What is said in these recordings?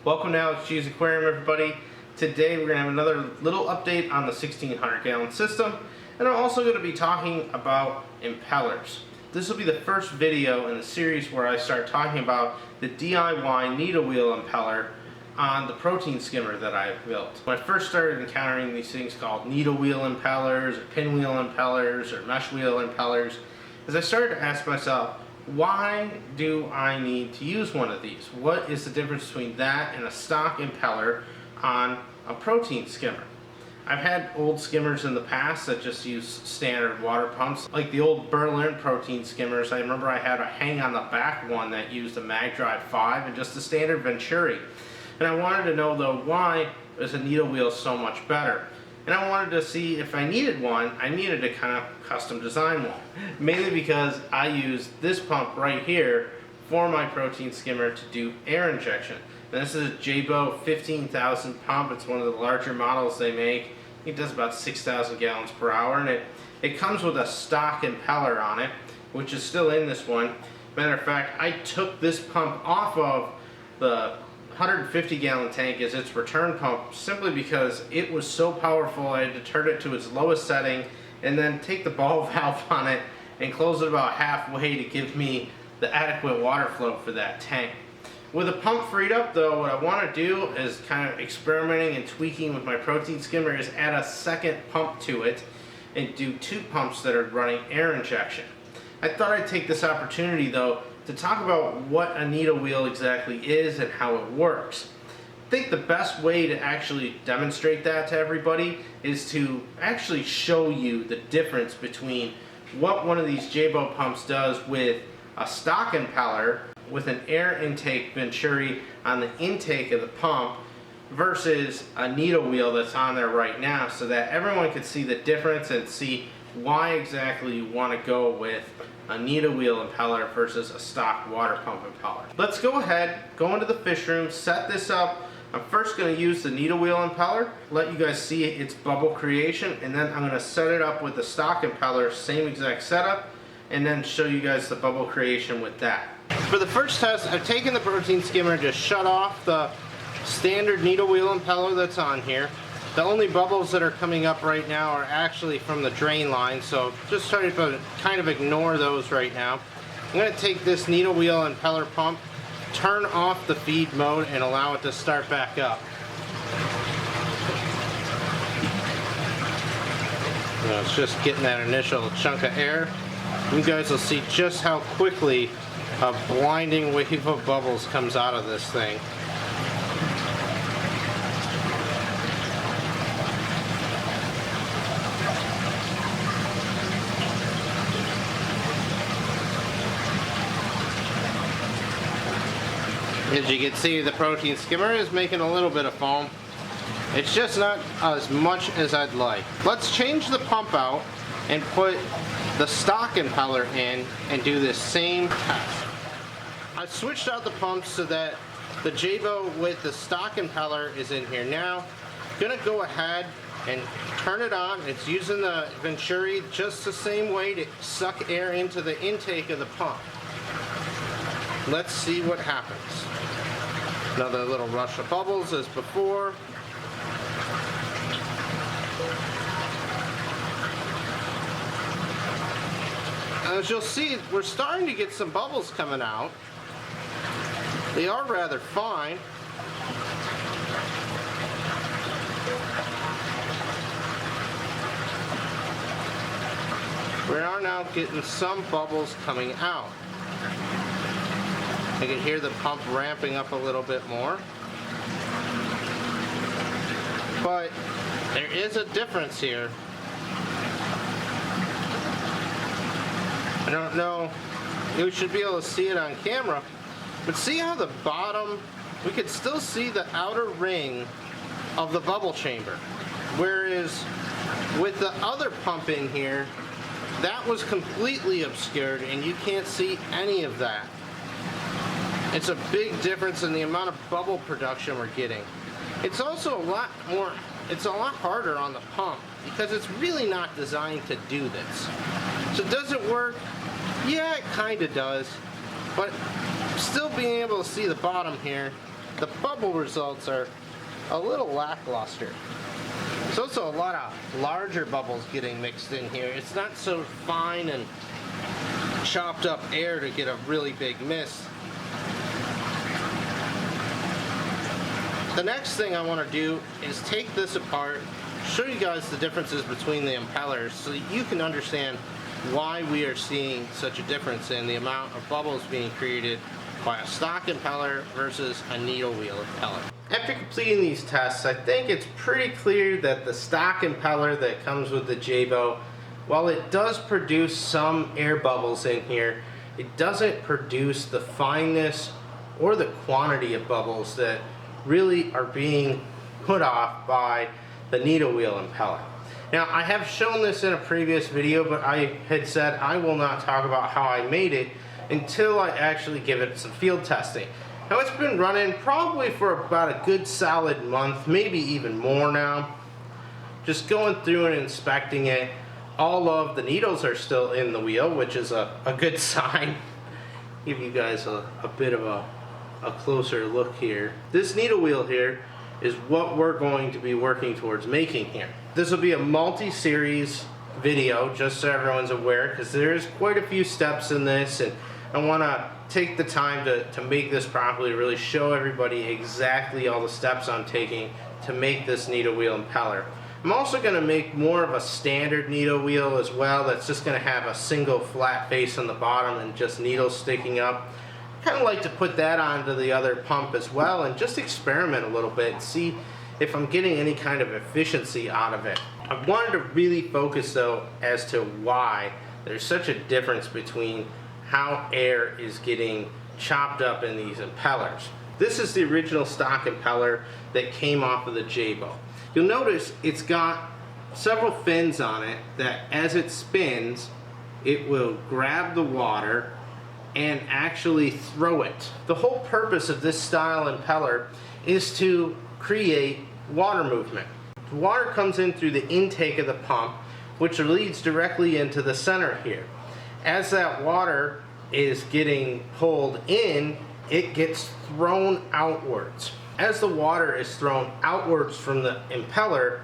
Welcome to AlexGs Aquarium, everybody. Today we're going to have another little update on the 1600 gallon system, and I'm also going to be talking about impellers. This will be the first video in the series where I start talking about the DIY needle wheel impeller on the protein skimmer that I built. When I first started encountering these things called needle wheel impellers, or pinwheel impellers, or mesh wheel impellers, as I started to ask myself, why do I need to use one of these? What is the difference between that and a stock impeller on a protein skimmer? I've had old skimmers in the past that just use standard water pumps, like the old Berlin protein skimmers. I remember I had a hang on the back one that used a Mag Drive 5 and just a standard Venturi. And I wanted to know though, why is a needle wheel so much better? And I wanted to see if I needed one, I needed to kind of custom design one. Mainly because I use this pump right here for my protein skimmer to do air injection. And this is a Jebao 15000 pump. It's one of the larger models they make. It does about 6,000 gallons per hour, and it comes with a stock impeller on it, which is still in this one. Matter of fact, I took this pump off of the 150 gallon tank as its return pump simply because it was so powerful. I had to turn it to its lowest setting and then take the ball valve on it and close it about halfway to give me the adequate water flow for that tank. With the pump freed up though, what I want to do is kind of experimenting and tweaking with my protein skimmer is add a second pump to it and do two pumps that are running air injection. I thought I'd take this opportunity though to talk about what a needle wheel exactly is and how it works. I think the best way to actually demonstrate that to everybody is to actually show you the difference between what one of these Jebao pumps does with a stock impeller with an air intake Venturi on the intake of the pump versus a needle wheel that's on there right now, so that everyone can see the difference and see why exactly you want to go with a needle wheel impeller versus a stock water pump impeller. Let's go ahead, go into the fish room, set this up. I'm first going to use the needle wheel impeller, let you guys see its bubble creation, and then I'm going to set it up with the stock impeller, same exact setup, and then show you guys the bubble creation with that. For the first test, I've taken the protein skimmer and just shut off the standard needle wheel impeller that's on here. The only bubbles that are coming up right now are actually from the drain line, so just try to kind of ignore those right now. I'm going to take this needle wheel impeller pump, turn off the feed mode, and allow it to start back up. So it's just getting that initial chunk of air. You guys will see just how quickly a blinding wave of bubbles comes out of this thing. As you can see, the protein skimmer is making a little bit of foam. It's just not as much as I'd like. Let's change the pump out and put the stock impeller in and do this same test. I've switched out the pumps so that the Jebao with the stock impeller is in here now. Gonna go ahead and turn it on. It's using the Venturi just the same way to suck air into the intake of the pump. Let's see what happens. Another little rush of bubbles as before. As you'll see, we're starting to get some bubbles coming out. They are rather fine. We are now getting some bubbles coming out. I can hear the pump ramping up a little bit more. But there is a difference here. I don't know, you should be able to see it on camera, but see how the bottom, we could still see the outer ring of the bubble chamber. Whereas with the other pump in here, that was completely obscured and you can't see any of that. It's a big difference in the amount of bubble production we're getting. It's also a lot harder on the pump because it's really not designed to do this. So does it work? Yeah, it kind of does. But still being able to see the bottom here the bubble results are a little lackluster. There's also a lot of larger bubbles getting mixed in here. It's not so fine and chopped up air to get a really big mist. The next thing I want to do is take this apart, show you guys the differences between the impellers so that you can understand why we are seeing such a difference in the amount of bubbles being created by a stock impeller versus a needle wheel impeller. After completing these tests, I think it's pretty clear that the stock impeller that comes with the Jebao, while it does produce some air bubbles in here, it doesn't produce the fineness or the quantity of bubbles that really are being put off by the needle wheel impeller. Now, I have shown this in a previous video, but I had said I will not talk about how I made it until I actually give it some field testing. Now, it's been running probably for about a good solid month, maybe even more now. Just going through and inspecting it. All of the needles are still in the wheel, which is a good sign. Give you guys a bit of a closer look here. This needle wheel here is what we're going to be working towards making here. This will be a multi-series video, just so everyone's aware, because there's quite a few steps in this, and I want to take the time to make this properly, really show everybody exactly all the steps I'm taking to make this needle wheel impeller. I'm also going to make more of a standard needle wheel as well, that's just going to have a single flat face on the bottom and just needles sticking up. I kind of like to put that onto the other pump as well and just experiment a little bit and see if I'm getting any kind of efficiency out of it. I wanted to really focus though as to why there's such a difference between how air is getting chopped up in these impellers. This is the original stock impeller that came off of the Jebao. You'll notice it's got several fins on it that as it spins, it will grab the water and actually throw it. The whole purpose of this style impeller is to create water movement. The water comes in through the intake of the pump, which leads directly into the center here. As that water is getting pulled in, it gets thrown outwards. As the water is thrown outwards from the impeller,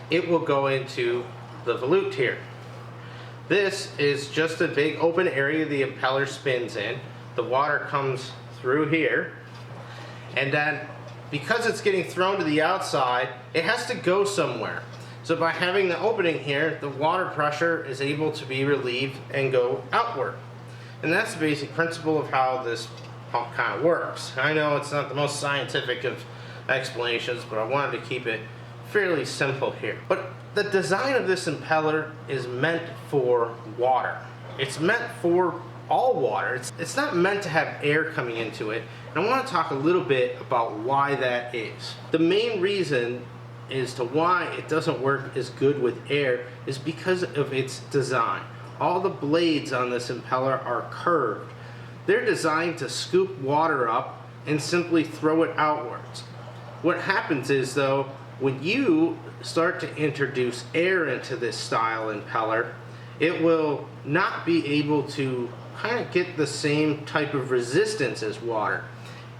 it will go into the volute here. This is just a big open area the impeller spins in. The water comes through here, and then because it's getting thrown to the outside, it has to go somewhere. So by having the opening here, the water pressure is able to be relieved and go outward. And that's the basic principle of how this pump kind of works. I know it's not the most scientific of explanations, but I wanted to keep it fairly simple here. But the design of this impeller is meant for water. It's meant for all water. It's not meant to have air coming into it. And I want to talk a little bit about why that is. The main reason as to why it doesn't work as good with air is because of its design. All the blades on this impeller are curved. They're designed to scoop water up and simply throw it outwards. What happens is though, when you start to introduce air into this style impeller, it will not be able to kind of get the same type of resistance as water.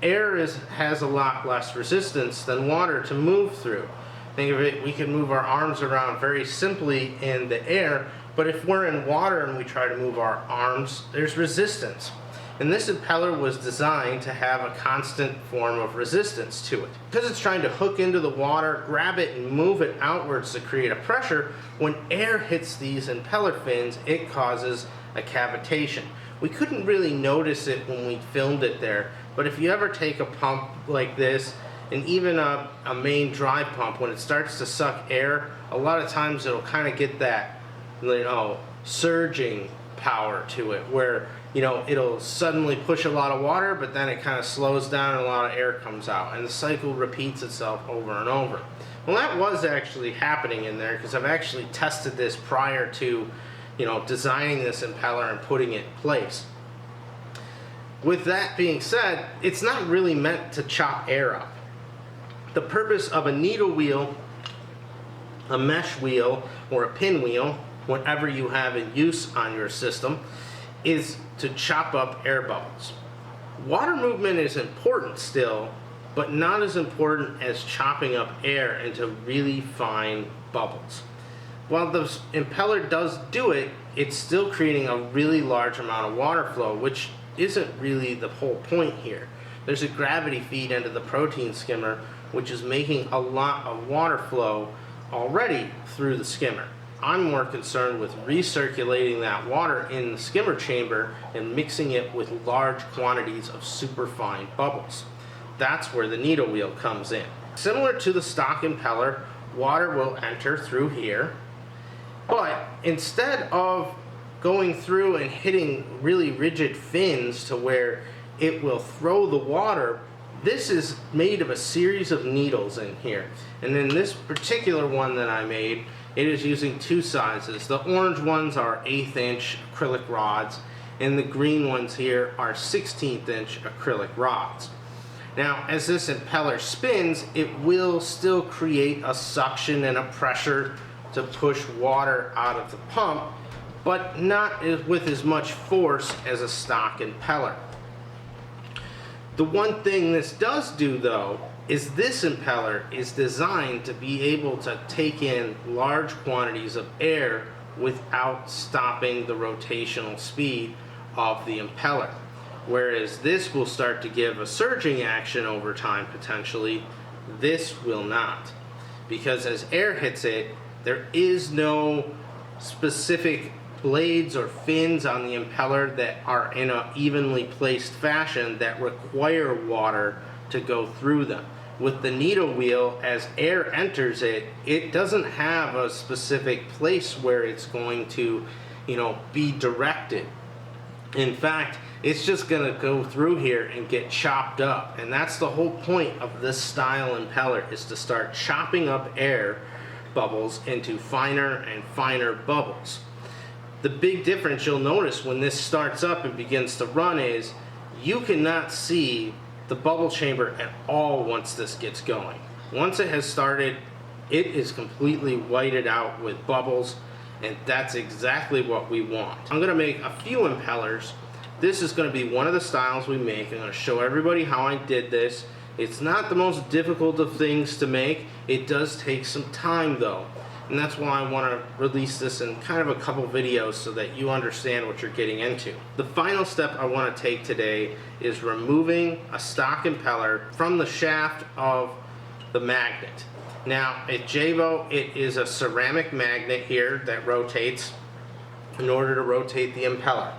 Air has a lot less resistance than water to move through. Think of it, we can move our arms around very simply in the air, but if we're in water and we try to move our arms, there's resistance. And this impeller was designed to have a constant form of resistance to it. Because it's trying to hook into the water, grab it and move it outwards to create a pressure, when air hits these impeller fins, it causes a cavitation. We couldn't really notice it when we filmed it there, but if you ever take a pump like this, and even a main dry pump, when it starts to suck air, a lot of times it'll kind of get that, surging power to it, where it'll suddenly push a lot of water, but then it kind of slows down and a lot of air comes out, and the cycle repeats itself over and over. Well, that was actually happening in there, because I've actually tested this prior to designing this impeller and putting it in place. With that being said, it's not really meant to chop air up. The purpose of a needle wheel, a mesh wheel, or a pinwheel, whatever you have in use on your system, is to chop up air bubbles. Water movement is important still, but not as important as chopping up air into really fine bubbles. While the impeller does do it, it's still creating a really large amount of water flow, which isn't really the whole point here. There's a gravity feed into the protein skimmer, which is making a lot of water flow already through the skimmer. I'm more concerned with recirculating that water in the skimmer chamber and mixing it with large quantities of superfine bubbles. That's where the needle wheel comes in. Similar to the stock impeller, water will enter through here, but instead of going through and hitting really rigid fins to where it will throw the water, this is made of a series of needles in here. And in this particular one that I made, it is using two sizes. The orange ones are 1/8 inch acrylic rods, and the green ones here are 1/16 inch acrylic rods. Now, as this impeller spins, it will still create a suction and a pressure to push water out of the pump, but not with as much force as a stock impeller. The one thing this does do, though, is this impeller is designed to be able to take in large quantities of air without stopping the rotational speed of the impeller. Whereas this will start to give a surging action over time potentially, this will not. Because as air hits it, there is no specific blades or fins on the impeller that are in an evenly placed fashion that require water to go through them. With the needle wheel, as air enters it, it doesn't have a specific place where it's going to, be directed. In fact, it's just going to go through here and get chopped up. And that's the whole point of this style impeller, is to start chopping up air bubbles into finer and finer bubbles. The big difference you'll notice when this starts up and begins to run is you cannot see the bubble chamber at all once this gets going. Once it has started, it is completely whited out with bubbles, and that's exactly what we want. I'm going to make a few impellers. This is going to be one of the styles we make. I'm going to show everybody how I did this. It's not the most difficult of things to make. It does take some time though. And that's why I want to release this in kind of a couple videos so that you understand what you're getting into. The final step I want to take today is removing a stock impeller from the shaft of the magnet. Now at Jebao, it is a ceramic magnet here that rotates in order to rotate the impeller.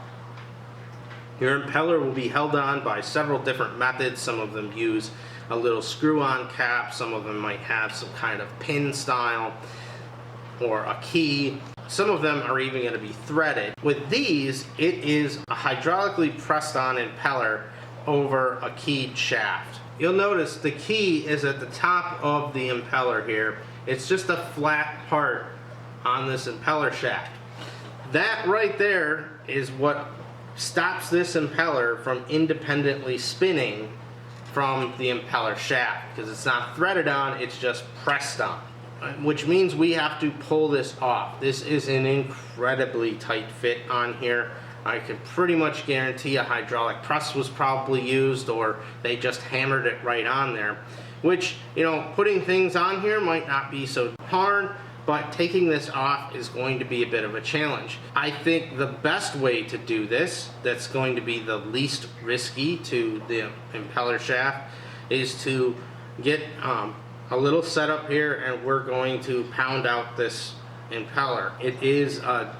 Your impeller will be held on by several different methods. Some of them use a little screw-on cap, some of them might have some kind of pin style or a key. Some of them are even going to be threaded. With these, it is a hydraulically pressed on impeller over a keyed shaft. You'll notice the key is at the top of the impeller here. It's just a flat part on this impeller shaft. That right there is what stops this impeller from independently spinning from the impeller shaft, because it's not threaded on, it's just pressed on. Which means we have to pull this off. This is an incredibly tight fit on here. I can pretty much guarantee a hydraulic press was probably used, or they just hammered it right on there. Which, putting things on here might not be so hard, but taking this off is going to be a bit of a challenge. I think the best way to do this, that's going to be the least risky to the impeller shaft, is to get a little setup here, and we're going to pound out this impeller. It is a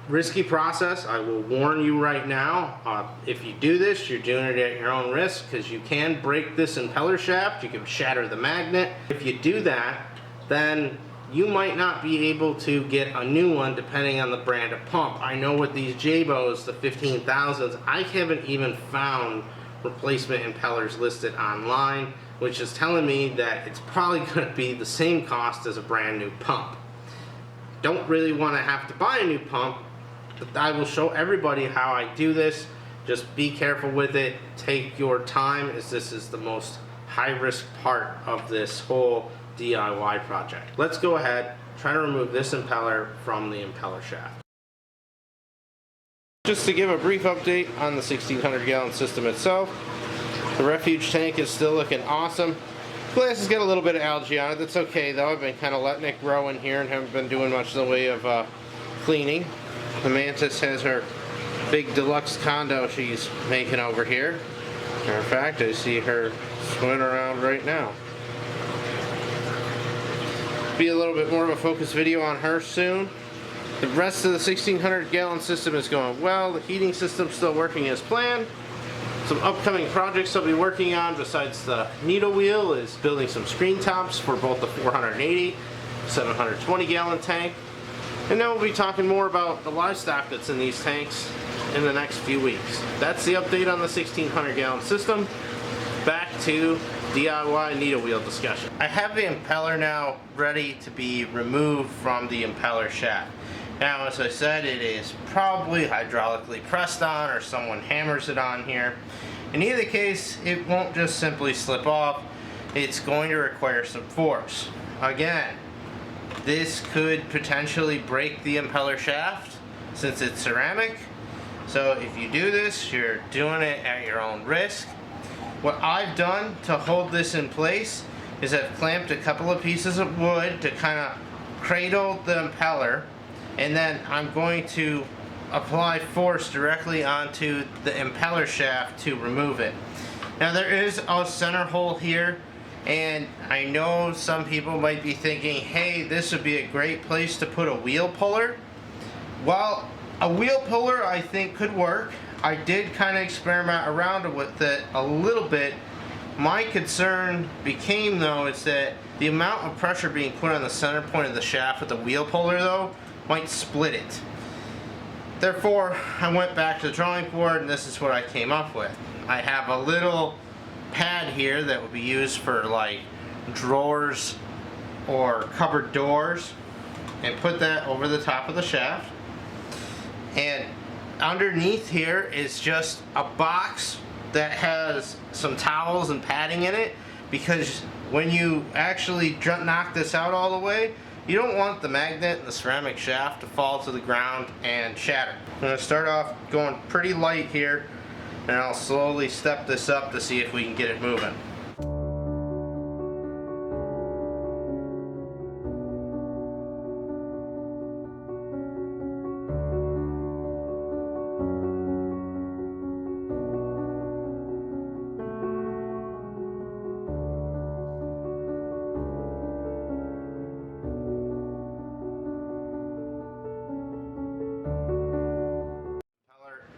risky process. I will warn you right now. If you do this, you're doing it at your own risk, because you can break this impeller shaft. You can shatter the magnet. If you do that, then you might not be able to get a new one depending on the brand of pump. I know with these Jebaos, the 15,000s, I haven't even found replacement impellers listed online, which is telling me that it's probably going to be the same cost as a brand new pump. Don't really want to have to buy a new pump, but I will show everybody how I do this. Just be careful with it. Take your time, as this is the most high-risk part of this whole DIY project. Let's go ahead, try to remove this impeller from the impeller shaft. Just to give a brief update on the 1600 gallon system itself, The refuge tank is still looking awesome. Glass has got a little bit of algae on it. That's okay though. I've been kind of letting it grow in here and haven't been doing much in the way of cleaning. The mantis has her big deluxe condo she's making over here. Matter of fact, I see her swimming around right now. Be a little bit more of a focused video on her soon. The rest of the 1600 gallon system is going well. The heating system's still working as planned. Some upcoming projects I'll be working on besides the needle wheel is building some screen tops for both the 480, 720 gallon tank. And then we'll be talking more about the livestock that's in these tanks in the next few weeks. That's the update on the 1600 gallon system. Back to DIY needle wheel discussion. I have the impeller now ready to be removed from the impeller shaft. Now, as I said, it is probably hydraulically pressed on or someone hammers it on here. In either case, it won't just simply slip off. It's going to require some force. Again, this could potentially break the impeller shaft since it's ceramic. So if you do this, you're doing it at your own risk. What I've done to hold this in place is I've clamped a couple of pieces of wood to kind of cradle the impeller, and then I'm going to apply force directly onto the impeller shaft to remove it. Now there is a center hole here, and I know some people might be thinking, hey, this would be a great place to put a wheel puller. Well, a wheel puller I think could work. I did kind of experiment around with it a little bit. My concern became though is that the amount of pressure being put on the center point of the shaft with the wheel puller though might split it. Therefore, I went back to the drawing board and this is what I came up with. I have a little pad here that would be used for like drawers or cupboard doors, and put that over the top of the shaft. And underneath here is just a box that has some towels and padding in it, because when you actually knock this out all the way, you don't want the magnet and the ceramic shaft to fall to the ground and shatter. I'm going to start off going pretty light here, and I'll slowly step this up to see if we can get it moving.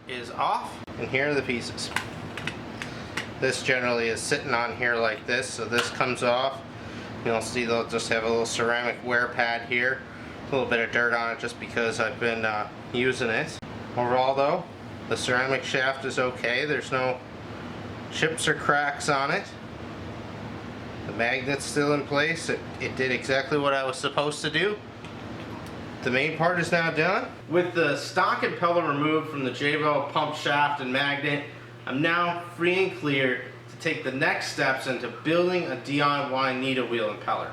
Is off, and here are the pieces. This generally is sitting on here like this, so this comes off. You'll see they'll just have a little ceramic wear pad here, a little bit of dirt on it just because I've been using it. Overall though, the ceramic shaft is okay. There's no chips or cracks on it. The magnet's still in place. It did exactly what I was supposed to do. The main part is now done. With the stock impeller removed from the Jebao pump shaft and magnet, I'm now free and clear to take the next steps into building a DIY needle wheel impeller.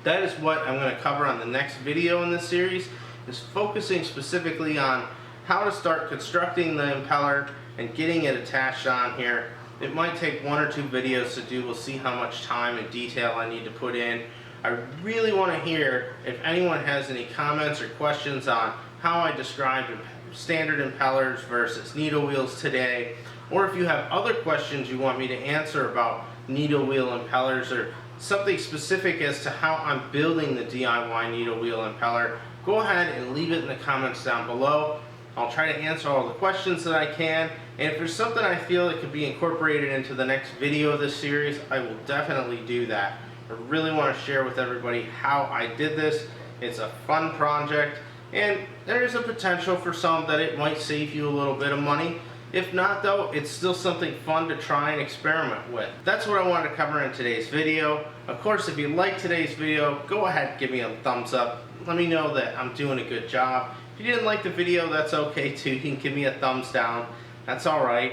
That is what I'm going to cover on the next video in this series, is focusing specifically on how to start constructing the impeller and getting it attached on here. It might take one or two videos to do. We'll see how much time and detail I need to put in. I really want to hear if anyone has any comments or questions on how I described standard impellers versus needle wheels today, or if you have other questions you want me to answer about needle wheel impellers, or something specific as to how I'm building the DIY needle wheel impeller. Go ahead and leave it in the comments down below. I'll try to answer all the questions that I can, and if there's something I feel that could be incorporated into the next video of this series, I will definitely do that. I really want to share with everybody how I did this. It's a fun project, and there's a potential for some that it might save you a little bit of money. If not though, it's still something fun to try and experiment with. That's what I wanted to cover in today's video. Of course, if you like today's video, go ahead and give me a thumbs up. Let me know that I'm doing a good job. If you didn't like the video, that's okay too. You can give me a thumbs down. That's alright.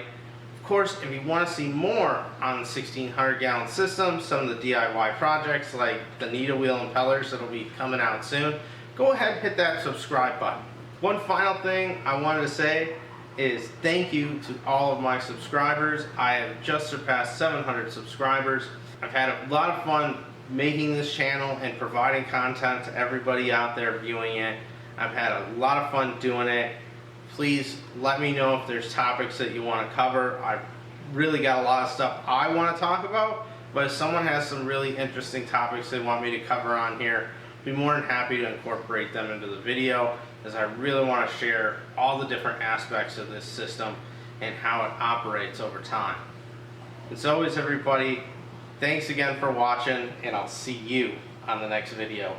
Of course, if you want to see more on the 1600 gallon system, some of the DIY projects like the needle wheel impellers that'll be coming out soon, go ahead and hit that subscribe button. One final thing I wanted to say is thank you to all of my subscribers. I have just surpassed 700 subscribers. I've had a lot of fun making this channel and providing content to everybody out there viewing it. I've had a lot of fun doing it. Please let me know if there's topics that you want to cover. I've really got a lot of stuff I want to talk about, but if someone has some really interesting topics they want me to cover on here, I'd be more than happy to incorporate them into the video, as I really want to share all the different aspects of this system and how it operates over time. As always, everybody, thanks again for watching, and I'll see you on the next video.